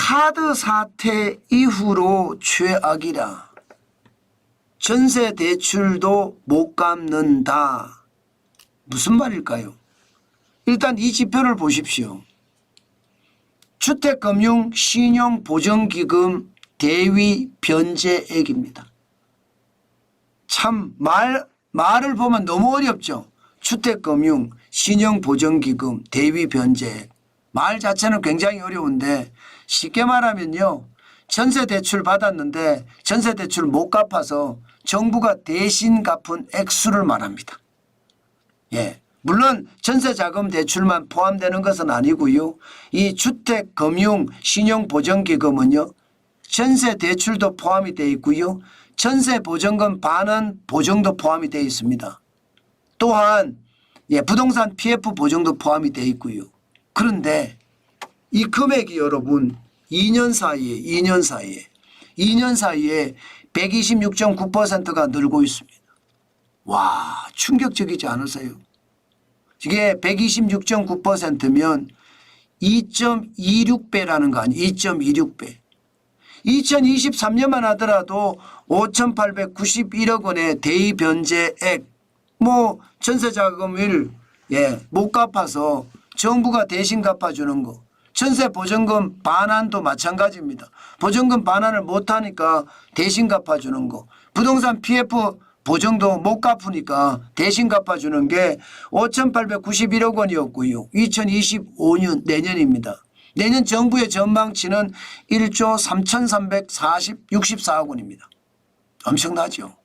카드 사태 이후로 최악이라. 전세 대출도 못 갚는다. 무슨 말일까요? 일단 이 지표를 보십시오. 주택금융 신용보증기금 대위 변제액입니다. 참 말을 보면 너무 어렵죠. 주택금융 신용보증기금 대위 변제액. 말 자체는 굉장히 어려운데 쉽게 말하면요. 전세대출 받았는데 전세대출 못 갚아서 정부가 대신 갚은 액수를 말합니다. 예. 물론 전세자금 대출만 포함되는 것은 아니고요. 이 주택금융 신용보증기금은요. 전세대출도 포함이 되어 있고요. 전세보증금 반환 보증도 포함이 되어 있습니다. 또한 부동산 PF 보증도 포함이 되어 있고요. 그런데 이 금액이 여러분 2년 사이에 126.9%가 늘고 있습니다. 와, 충격적이지 않으세요? 이게 126.9%면 2.26배라는 거 아니에요? 2.26배. 2023년만 하더라도 5,891억 원의 대위 변제액, 전세자금을 못 갚아서 정부가 대신 갚아주는 거. 전세보증금 반환도 마찬가지입니다. 보증금 반환을 못하니까 대신 갚아주는 거. 부동산 PF 보증도 못 갚으니까 대신 갚아주는 게 5,891억 원이었고요. 2025년 내년입니다. 내년 정부의 전망치는 1조 3,364억 원입니다. 엄청나죠.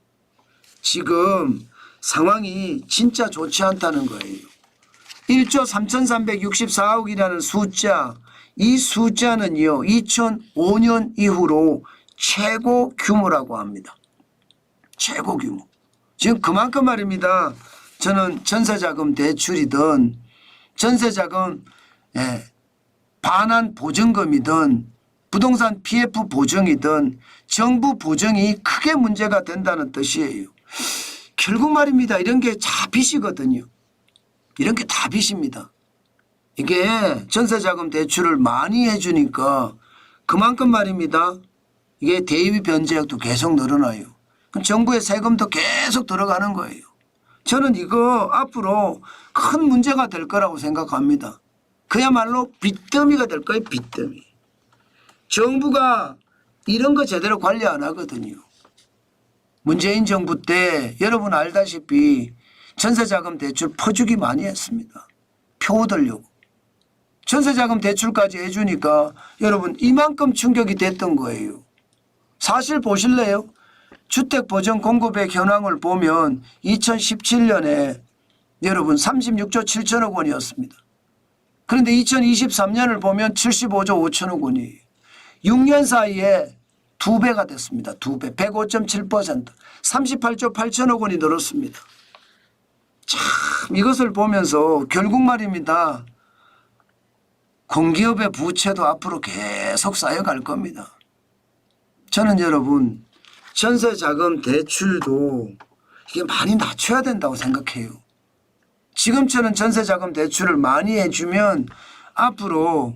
지금 상황이 진짜 좋지 않다는 거예요. 1조 3,364억이라는 숫자, 이 숫자는요 2005년 이후로 최고 규모라고 합니다. 최고 규모. 지금 그만큼 말입니다. 저는 전세자금 대출이든 전세자금 반환 보증금이든 부동산 PF 보증이든 정부 보증이 크게 문제가 된다는 뜻이에요. 결국 말입니다. 이런 게 다 빚이거든요. 이런 게 다 빚입니다. 이게 전세자금 대출을 많이 해주니까 그만큼 말입니다. 이게 대위 변제액도 계속 늘어나요. 그럼 정부의 세금도 계속 들어가는 거예요. 저는 이거 앞으로 큰 문제가 될 거라고 생각합니다. 그야말로 빚더미가 될 거예요. 빚더미. 정부가 이런 거 제대로 관리 안 하거든요. 문재인 정부 때 여러분 알다시피 전세자금 대출 퍼주기 많이 했습니다. 표 얻으려고. 전세자금 대출까지 해주니까 여러분 이만큼 충격이 됐던 거예요. 사실 보실래요? 주택보증 공급액 현황을 보면 2017년에 여러분 36조 7천억 원이었습니다. 그런데 2023년을 보면 75조 5천억 원이에요. 6년 사이에 2배가 됐습니다. 2배. 105.7%. 38조 8천억 원이 늘었습니다. 참 이것을 보면서 결국 말입니다. 공기업의 부채도 앞으로 계속 쌓여갈 겁니다. 저는 여러분 전세자금 대출도 이게 많이 낮춰야 된다고 생각해요. 지금처럼 전세자금 대출을 많이 해주면 앞으로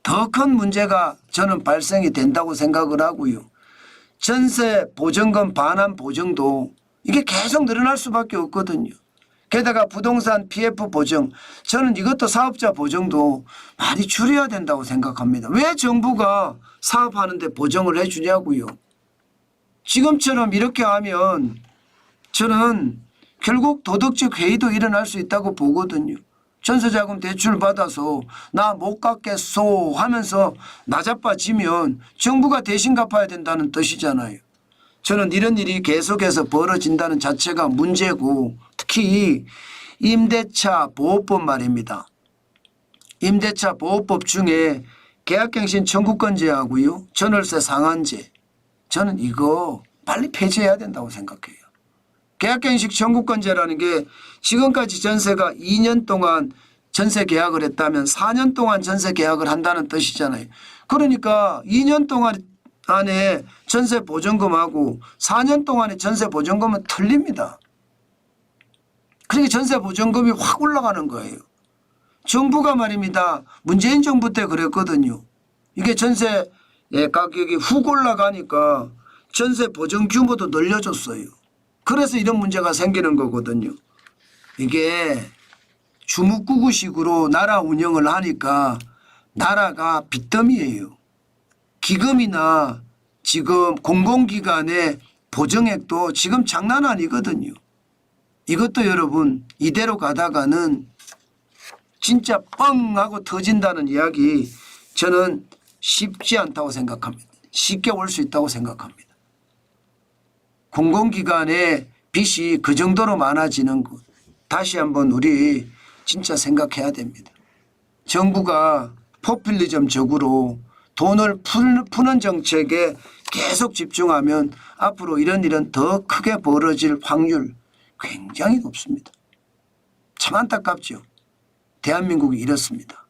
더 큰 문제가 저는 발생이 된다고 생각을 하고요. 전세보증금 반환 보증도 이게 계속 늘어날 수밖에 없거든요. 게다가 부동산 PF 보증, 저는 이것도 사업자 보증도 많이 줄여야 된다고 생각합니다. 왜 정부가 사업하는데 보증을 해주냐고요. 지금처럼 이렇게 하면 저는 결국 도덕적 해이도 일어날 수 있다고 보거든요. 전세자금 대출 받아서 나 못 갚겠소 하면서 나자빠지면 정부가 대신 갚아야 된다는 뜻이잖아요. 저는 이런 일이 계속해서 벌어진다는 자체가 문제고 특히 임대차 보호법 말입니다. 임대차 보호법 중에 계약갱신 청구권제하고요. 전월세 상한제. 저는 이거 빨리 폐지해야 된다고 생각해요. 계약갱신 청구권제라는 게 지금까지 전세가 2년 동안 전세 계약을 했다면 4년 동안 전세 계약을 한다는 뜻이잖아요. 그러니까 2년 동안 안에 전세 보증금하고 4년 동안의 전세 보증금은 틀립니다. 그러니까 전세 보증금이 확 올라가는 거예요. 정부가 말입니다. 문재인 정부 때 그랬거든요. 이게 전세 가격이 훅 올라가니까 전세 보증 규모도 늘려줬어요. 그래서 이런 문제가 생기는 거거든요. 이게 주무구구식으로 나라 운영을 하니까 나라가 빚더미예요. 기금이나 지금 공공기관의 보증액도 지금 장난 아니거든요. 이것도 여러분 이대로 가다가는 진짜 뻥 하고 터진다는 이야기 저는 쉽지 않다고 생각합니다. 쉽게 올 수 있다고 생각합니다. 공공기관의 빚이 그 정도로 많아지는 것 다시 한번 우리 진짜 생각해야 됩니다. 정부가 포퓰리즘적으로 돈을 푸는 정책에 계속 집중하면 앞으로 이런 일은 더 크게 벌어질 확률 굉장히 높습니다. 참 안타깝죠. 대한민국이 이렇습니다.